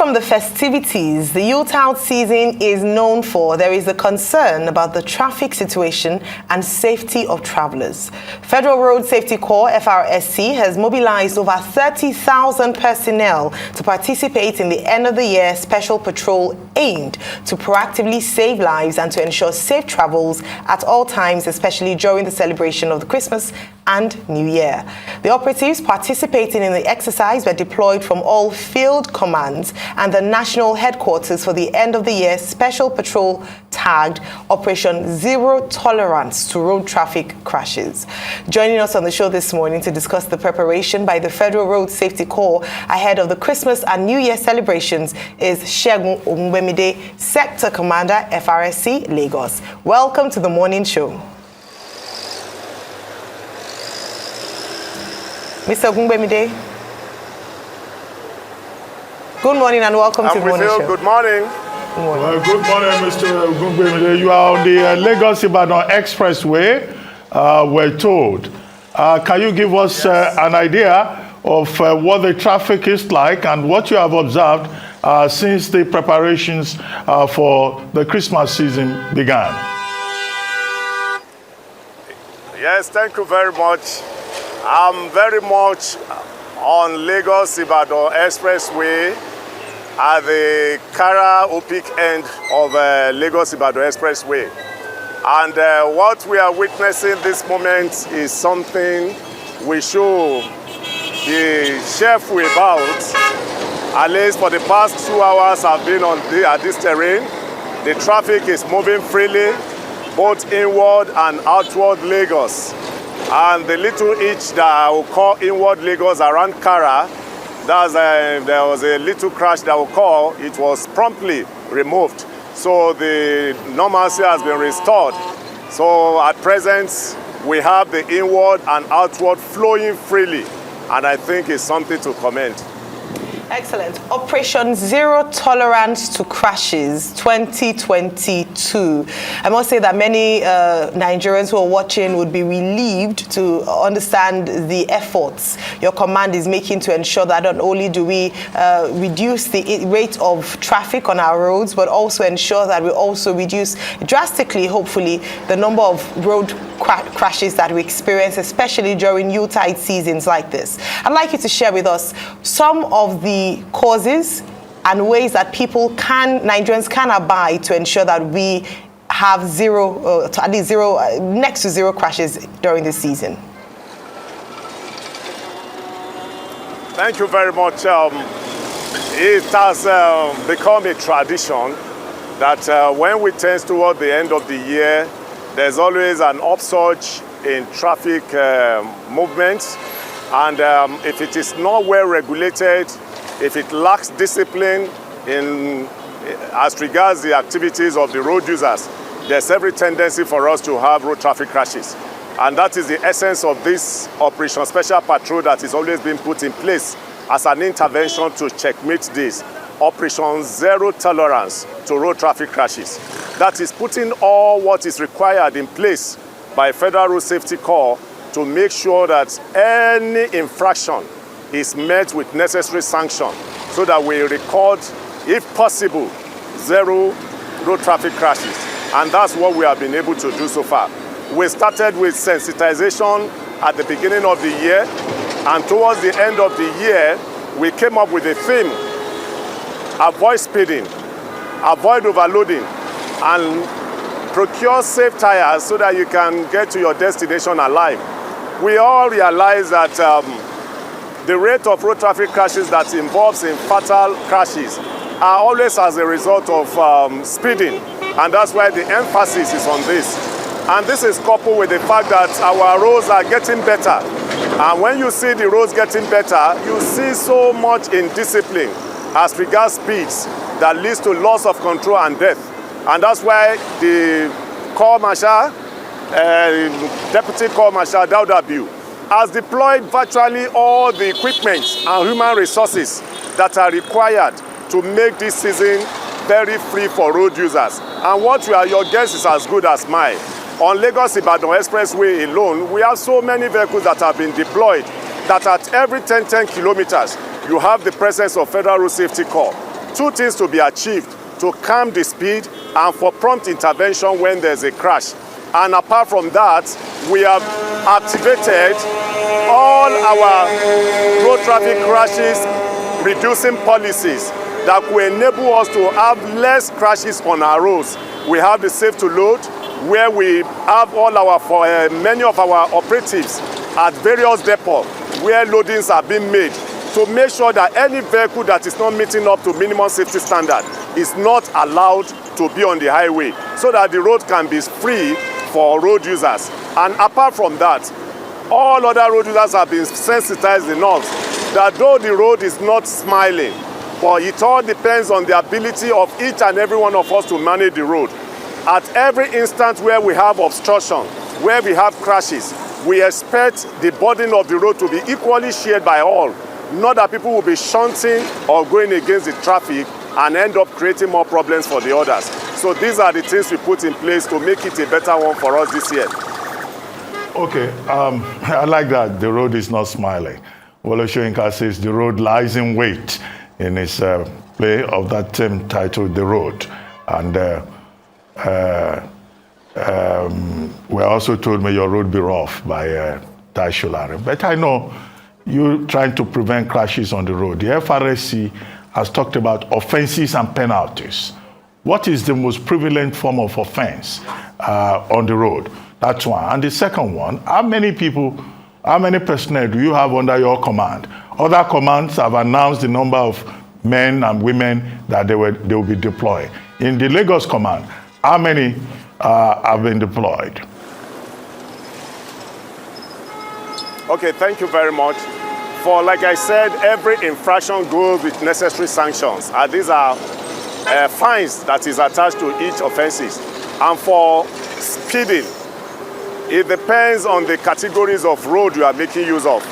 from the festivities the Yuletide season is known for, there is a concern about the traffic situation and safety of travelers. Federal Road Safety Corps, FRSC, has mobilized over 30,000 personnel to participate in the end-of-the-year special patrol aimed to proactively save lives and to ensure safe travels at all times, especially during the celebration of the Christmas and New Year. The operatives participating in the exercise were deployed from all field commands and the national headquarters for the end-of-the-year special patrol tagged Operation Zero Tolerance to Road Traffic Crashes. Joining us on the show this morning to discuss the preparation by the Federal Road Safety Corps ahead of the Christmas and New Year celebrations is Ogungbemide, Sector Commander, FRSC, Lagos. Welcome to the morning show. Mr. Ogungbemide. Good morning and welcome to the morning show. Good morning. Good morning. Good morning, Mr. Ogungbemide. You are on the Lagos-Ibadan Expressway, we're told. Can you give us an idea of what the traffic is like and what you have observed since the preparations for the Christmas season began? Yes, thank you very much. I'm very much on Lagos-Ibadan Expressway at the Kara-Opik end of Lagos-Ibadan Expressway. And what we are witnessing this moment is something we should be careful about. At least for the past 2 hours I've been at this terrain. The traffic is moving freely, both inward and outward Lagos. And the little hitch that I will call inward Lagos around Kara, there was a little crash that I will call, it was promptly removed. So the normalcy has been restored. So at present, we have the inward and outward flowing freely. And I think it's something to commend. Excellent. Operation Zero Tolerance to Crashes 2022. I must say that many Nigerians who are watching would be relieved to understand the efforts your command is making to ensure that not only do we reduce the rate of traffic on our roads, but also ensure that we also reduce drastically, hopefully, the number of road crashes that we experience, especially during Yuletide seasons like this. I'd like you to share with us some of the causes and ways that Nigerians can abide to ensure that we have at least next to zero crashes during this season. Thank you very much. It has become a tradition that when we tend toward the end of the year, there's always an upsurge in traffic movements. And if it is not well regulated, if it lacks discipline as regards the activities of the road users, there's every tendency for us to have road traffic crashes. And that is the essence of this Operation Special Patrol that is always being put in place as an intervention to checkmate this. Operation Zero Tolerance to Road Traffic Crashes. That is putting all what is required in place by Federal Road Safety Corps to make sure that any infraction is met with necessary sanction so that we record, if possible, zero road traffic crashes. And that's what we have been able to do so far. We started with sensitization at the beginning of the year, and towards the end of the year, we came up with a theme: avoid speeding, avoid overloading, and procure safe tires so that you can get to your destination alive. We all realize that the rate of road traffic crashes that involves in fatal crashes are always as a result of speeding, and that's why the emphasis is on this. And this is coupled with the fact that our roads are getting better. And when you see the roads getting better, you see so much indiscipline as regards speeds that leads to loss of control and death. And that's why the Corps Marshal, Deputy Corps Marshal Dauda Biu, has deployed virtually all the equipment and human resources that are required to make this season very free for road users. And your guess is as good as mine. On Lagos-Ibadan Expressway alone, we have so many vehicles that have been deployed that at every 10 kilometers, you have the presence of Federal Road Safety Corps two things to be achieved: to calm the speed and for prompt intervention when there's a crash. And apart from that, we have activated all our road traffic crashes reducing policies that will enable us to have less crashes on our roads. We have the Safe to Load, where we have all our many of our operatives at various depots where loadings are being made to make sure that any vehicle that is not meeting up to minimum safety standard is not allowed to be on the highway, so that the road can be free for road users. And apart from that, all other road users have been sensitized enough that though the road is not smiling, but it all depends on the ability of each and every one of us to manage the road. At every instant where we have obstruction, where we have crashes, we expect the burden of the road to be equally shared by all, not that people will be shunting or going against the traffic and end up creating more problems for the others. So these are the things we put in place to make it a better one for us this year. Okay, I like that. The road is not smiling. Olusegun says the road lies in wait in his play of that theme titled The Road. And we're also told, may your road be rough by Tai Sholari. But I know you're trying to prevent crashes on the road. The FRSC has talked about offenses and penalties. What is the most prevalent form of offense on the road? That's one. And the second one, how many personnel do you have under your command? Other commands have announced the number of men and women that they will be deployed. In the Lagos command, how many have been deployed? Okay, thank you very much. For, like I said, every infraction goes with necessary sanctions. These are fines that is attached to each offenses. And for speeding, it depends on the categories of road you are making use of.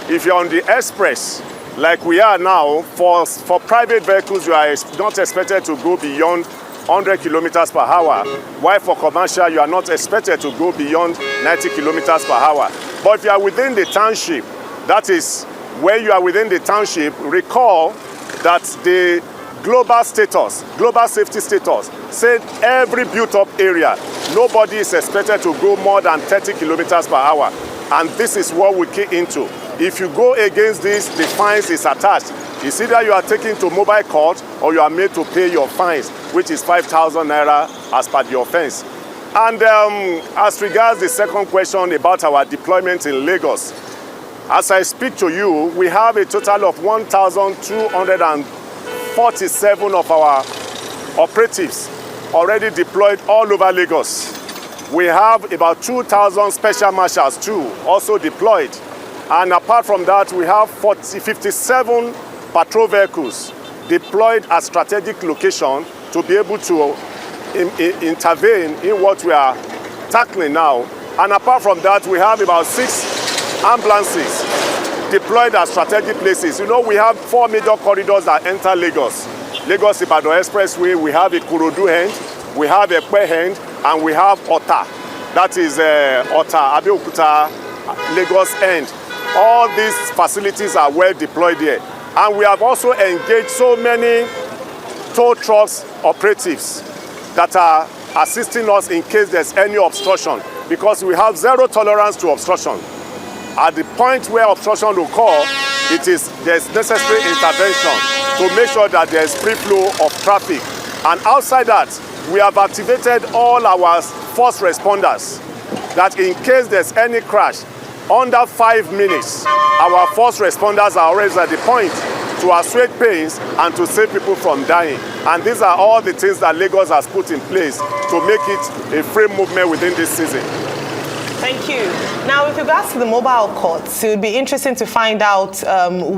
If you're on the express, like we are now, for private vehicles, you are not expected to go beyond 100 kilometers per hour, while for commercial, you are not expected to go beyond 90 kilometers per hour. But if you are within the township, that is, where you are within the township, recall that the global safety status, said every built-up area, nobody is expected to go more than 30 kilometers per hour. And this is what we key into. If you go against this, the fines is attached. It's either you are taken to mobile court or you are made to pay your fines, which is 5,000 naira as per the offense. And as regards the second question about our deployment in Lagos, as I speak to you, we have a total of 1,247 of our operatives already deployed all over Lagos. We have about 2,000 special marshals too, also deployed. And apart from that, we have 57 patrol vehicles deployed at strategic location to be able to intervene in what we are tackling now. And apart from that, we have about 6 ambulances deployed at strategic places. You know, we have 4 major corridors that enter Lagos. Lagos-Ibadan Expressway, we have Ikorodu end, we have Ekpe end, and we have Ota. That is Ota, Abeokuta, Lagos end. All these facilities are well deployed here. And we have also engaged so many tow trucks operatives that are assisting us in case there's any obstruction, because we have zero tolerance to obstruction. At the point where obstruction will occur, there's necessary intervention to make sure that there's free flow of traffic. And outside that, we have activated all our first responders, that in case there's any crash, under 5 minutes, our first responders are always at the point to assuage pains and to save people from dying. And these are all the things that Lagos has put in place to make it a free movement within this season. Thank you. Now, with regards to the mobile courts, it would be interesting to find out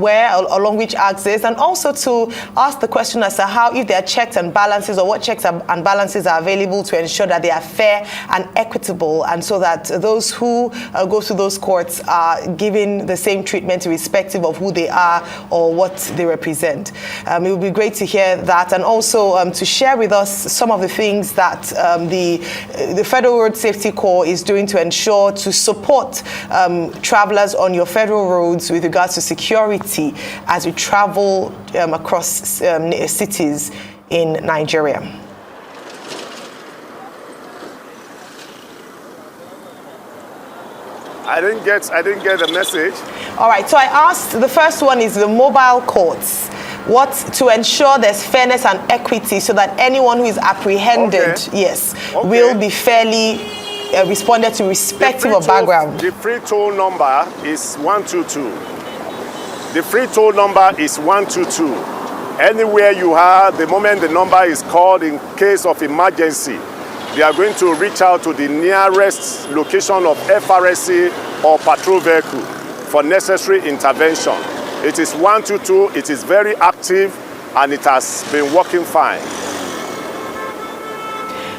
where, along which axis, and also to ask the question as to how, if there are checks and balances, or what checks and balances are available to ensure that they are fair and equitable, and so that those who go to those courts are given the same treatment irrespective of who they are or what they represent. It would be great to hear that, and also to share with us some of the things that the Federal Road Safety Corps is doing to ensure ensure to support travelers on your federal roads with regards to security as you travel across cities in Nigeria? I didn't get the message. All right, so I asked, the first one is the mobile courts. What to ensure there's fairness and equity so that anyone who is apprehended, will be fairly responded to irrespective of background. The free toll number is 122. The free toll number is 122. Anywhere you are, the moment the number is called in case of emergency, they are going to reach out to the nearest location of FRSC or patrol vehicle for necessary intervention. It is 122, it is very active, and it has been working fine.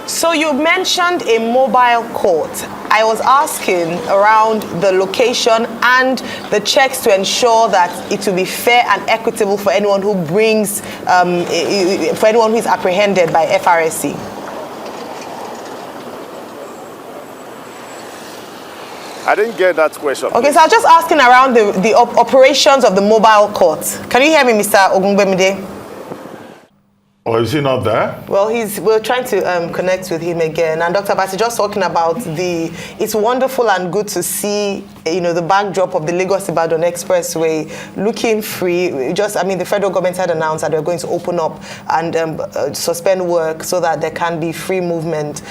So you mentioned a mobile court. I was asking around the location and the checks to ensure that it will be fair and equitable for anyone who brings, for anyone who is apprehended by FRSC. I didn't get that question. Okay, please. so I was just asking around the operations of the mobile court. Can you hear me, Mr. Ogungbemide? Or is he not there? Well, we're trying to connect with him again. And Dr. Basi, just talking about it's wonderful and good to see, the backdrop of the Lagos-Ibadan Expressway looking free. The federal government had announced that they're going to open up and suspend work so that there can be free movement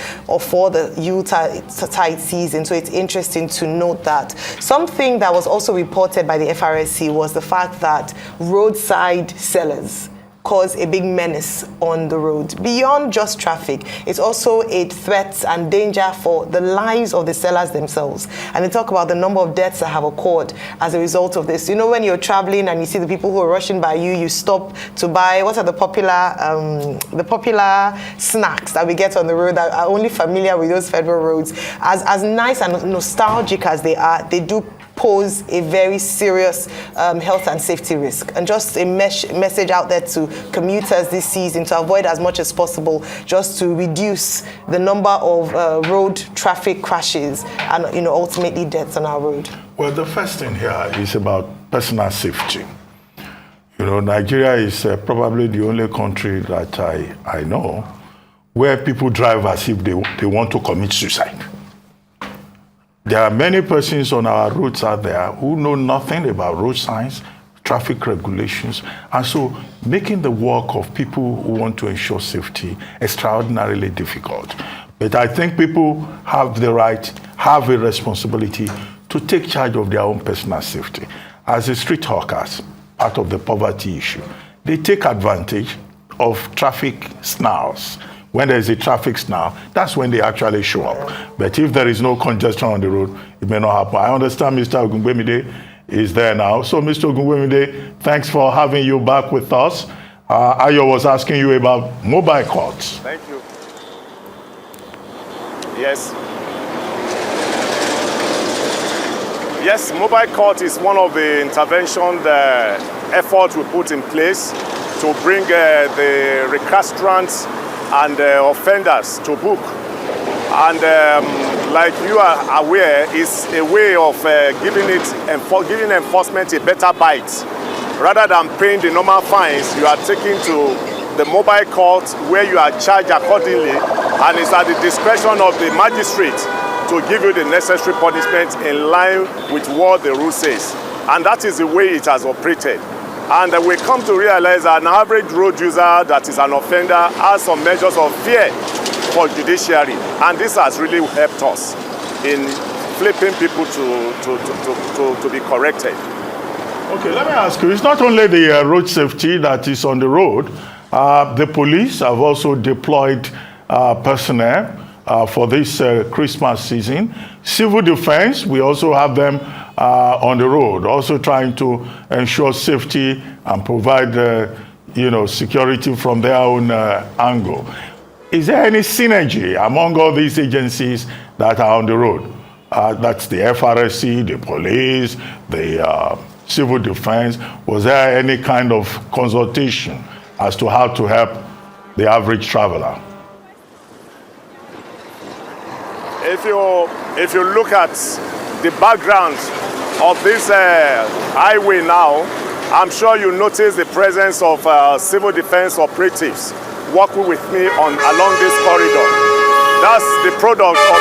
for the Yuletide season. So it's interesting to note that. Something that was also reported by the FRSC was the fact that roadside sellers cause a big menace on the road. Beyond just traffic, it's also a threat and danger for the lives of the sellers themselves. And they talk about the number of deaths that have occurred as a result of this. When you're traveling and you see the people who are rushing by you, you stop to buy, what are the popular snacks that we get on the road that are only familiar with those federal roads. As nice and nostalgic as they are, they do pose a very serious health and safety risk. And just a message out there to commuters this season to avoid as much as possible, just to reduce the number of road traffic crashes and ultimately deaths on our road. Well, the first thing here is about personal safety. Nigeria is probably the only country that I know where people drive as if they want to commit suicide. There are many persons on our roads out there who know nothing about road signs, traffic regulations, and so making the work of people who want to ensure safety extraordinarily difficult. But I think people have the right, have a responsibility to take charge of their own personal safety. As the street hawkers, part of the poverty issue, they take advantage of traffic snarls. When there is a traffic snarl, that's when they actually show up. But if there is no congestion on the road, it may not happen. I understand Mr. Ogungbemide is there now. So, Mr. Ogungbemide, thanks for having you back with us. Ayo was asking you about mobile courts. Thank you. Yes. Yes, mobile court is one of the intervention efforts we put in place to bring the recalcitrants and offenders to book. And like you are aware, it's a way of giving enforcement a better bite. Rather than paying the normal fines, you are taken to the mobile court where you are charged accordingly, and it's at the discretion of the magistrate to give you the necessary punishment in line with what the rule says. And that is the way it has operated. And we come to realize that an average road user that is an offender has some measures of fear for judiciary. And this has really helped us in flipping people to be corrected. Okay, let me ask you, it's not only the road safety that is on the road. The police have also deployed personnel for this Christmas season. Civil defense, we also have them on the road, also trying to ensure safety and provide, security from their own angle. Is there any synergy among all these agencies that are on the road? That's the FRSC, the police, the civil defense. Was there any kind of consultation as to how to help the average traveler? if you look at the background of this highway now, I'm sure you notice the presence of civil defense operatives working with me along this corridor. That's the product of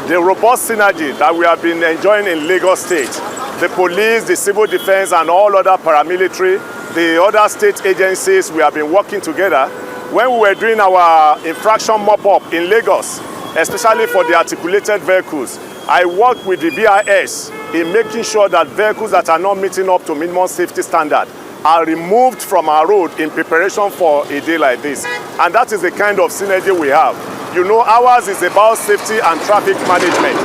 the robust synergy that we have been enjoying in Lagos State. The police, the civil defense, and all other paramilitary, the other state agencies, we have been working together. When we were doing our infraction mop-up in Lagos, especially for the articulated vehicles, I worked with the BIS in making sure that vehicles that are not meeting up to minimum safety standard are removed from our road in preparation for a day like this. And that is the kind of synergy we have. You know, ours is about safety and traffic management.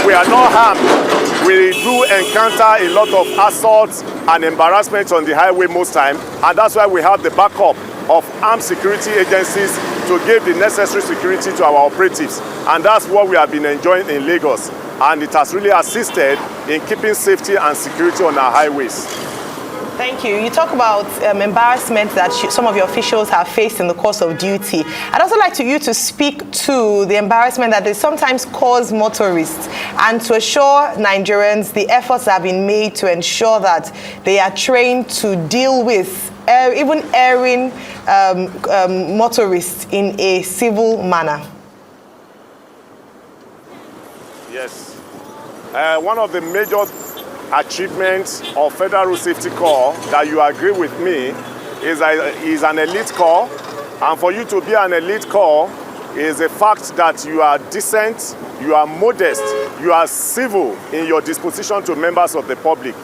We are not harmed. We do encounter a lot of assaults and embarrassment on the highway most time, and that's why we have the backup of armed security agencies to give the necessary security to our operatives. And that's what we have been enjoying in Lagos. And it has really assisted in keeping safety and security on our highways. Thank you. You talk about embarrassment that some of your officials have faced in the course of duty. I'd also like you to speak to the embarrassment that they sometimes cause motorists, and to assure Nigerians the efforts that have been made to ensure that they are trained to deal with even erring motorists in a civil manner. Yes. One of the major achievements of Federal Road Safety Corps that you agree with me is an elite corps, and for you to be an elite corps is the fact that you are decent, you are modest, you are civil in your disposition to members of the public.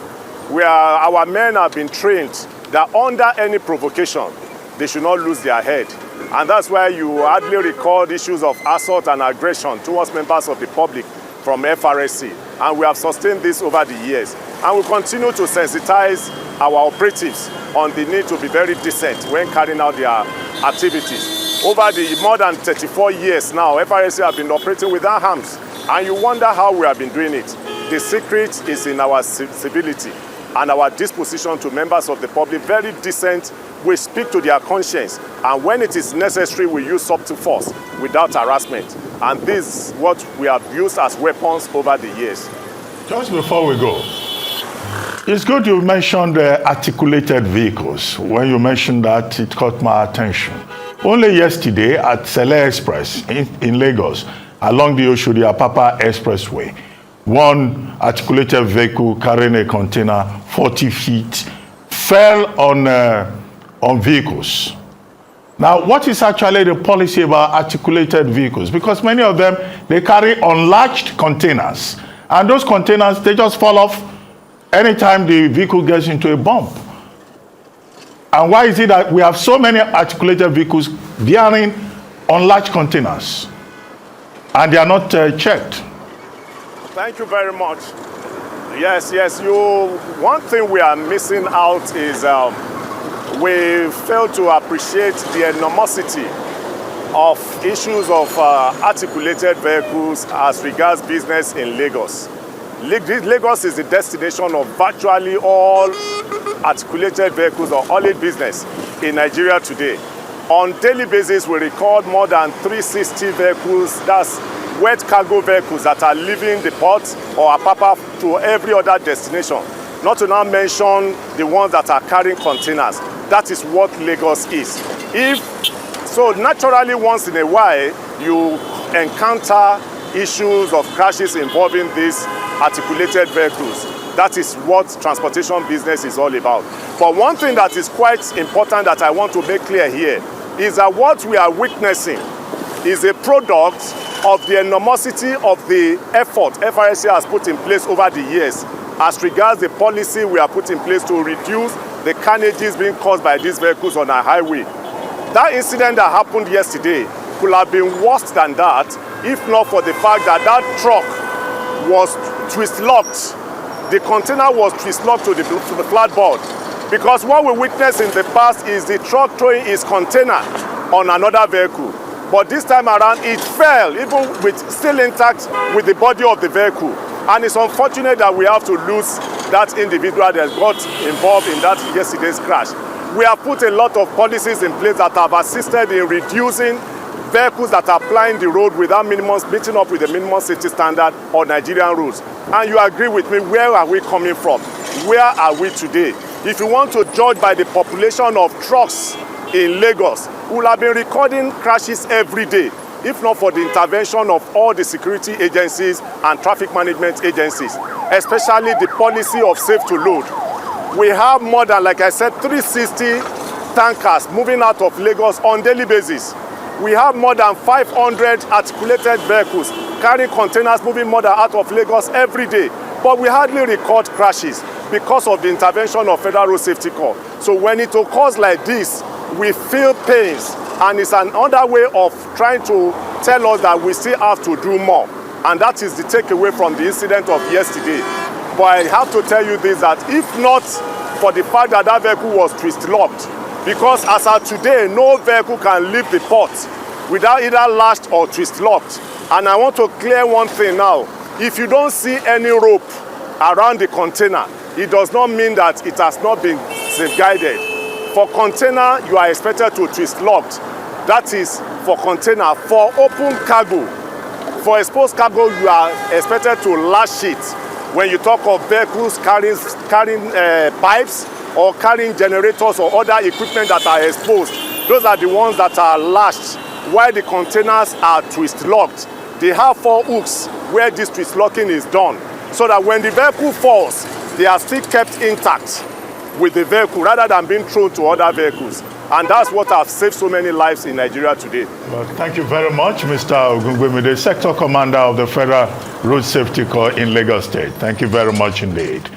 Our men have been trained that under any provocation they should not lose their head, and that's why you hardly record issues of assault and aggression towards members of the public from FRSC, and we have sustained this over the years, and we continue to sensitize our operatives on the need to be very decent when carrying out their activities. Over the more than 34 years now, FRSC have been operating without arms, and you wonder how we have been doing it. The secret is in our civility and our disposition to members of the public. Very decent. We speak to their conscience, and when it is necessary, we use subtle force without harassment. And this is what we have used as weapons over the years. Just before we go, it's good you mentioned articulated vehicles. When you mentioned that, it caught my attention. Only yesterday at Sele Express in Lagos, along the Oshodi-Apapa Expressway, one articulated vehicle carrying a container 40 feet fell on vehicles. Now, what is actually the policy about articulated vehicles? Because many of them, they carry unlatched containers. And those containers, they just fall off anytime the vehicle gets into a bump. And why is it that we have so many articulated vehicles bearing unlatched containers and they are not checked? Thank you very much. Yes, one thing we are missing out is we fail to appreciate the enormity of issues of articulated vehicles as regards business in Lagos. Lagos is the destination of virtually all articulated vehicles or all business in Nigeria today. On daily basis, we record more than 360 vehicles, that's wet cargo vehicles that are leaving the port or Apapa to every other destination. Not to now mention the ones that are carrying containers. That is what Lagos is. So naturally, once in a while, you encounter issues of crashes involving these articulated vehicles. That is what transportation business is all about. But one thing that is quite important that I want to make clear here is that what we are witnessing is a product of the enormosity of the effort FRSC has put in place over the years as regards the policy we have put in place to reduce the carnages being caused by these vehicles on our highway. That incident that happened yesterday could have been worse than that if not for the fact that that truck was twist-locked. The container was twist-locked to the flatboard. Because what we witnessed in the past is the truck throwing its container on another vehicle. But this time around, it fell, even with still intact with the body of the vehicle. And it's unfortunate that we have to lose that individual that got involved in that yesterday's crash. We have put a lot of policies in place that have assisted in reducing vehicles that are plying the road without meeting up with the minimum safety standard or Nigerian rules. And you agree with me, where are we coming from? Where are we today? If you want to judge by the population of trucks in Lagos, we will have been recording crashes every day, if not for the intervention of all the security agencies and traffic management agencies, especially the policy of safe to load. We have more than, like I said, 360 tankers moving out of Lagos on daily basis. We have more than 500 articulated vehicles carrying containers moving more than out of Lagos every day. But we hardly record crashes because of the intervention of Federal Road Safety Corps. So when it occurs like this, we feel pains, and it's another way of trying to tell us that we still have to do more. And that is the takeaway from the incident of yesterday. But I have to tell you this, that if not for the fact that that vehicle was twist locked, because as of today, no vehicle can leave the port without either latched or twist locked. And I want to clear one thing now. If you don't see any rope around the container, it does not mean that it has not been safeguarded. For container, you are expected to twist locked. That is for container. For open cargo, for exposed cargo, you are expected to latch it. When you talk of vehicles carrying pipes or carrying generators or other equipment that are exposed, those are the ones that are latched, while the containers are twist locked. They have 4 hooks where this twist locking is done, so that when the vehicle falls, they are still kept intact with the vehicle rather than being thrown to other vehicles. And that's what has saved so many lives in Nigeria today. Well, thank you very much, Mr. Ogungbemide, Sector Commander of the Federal Road Safety Corps in Lagos State. Thank you very much indeed.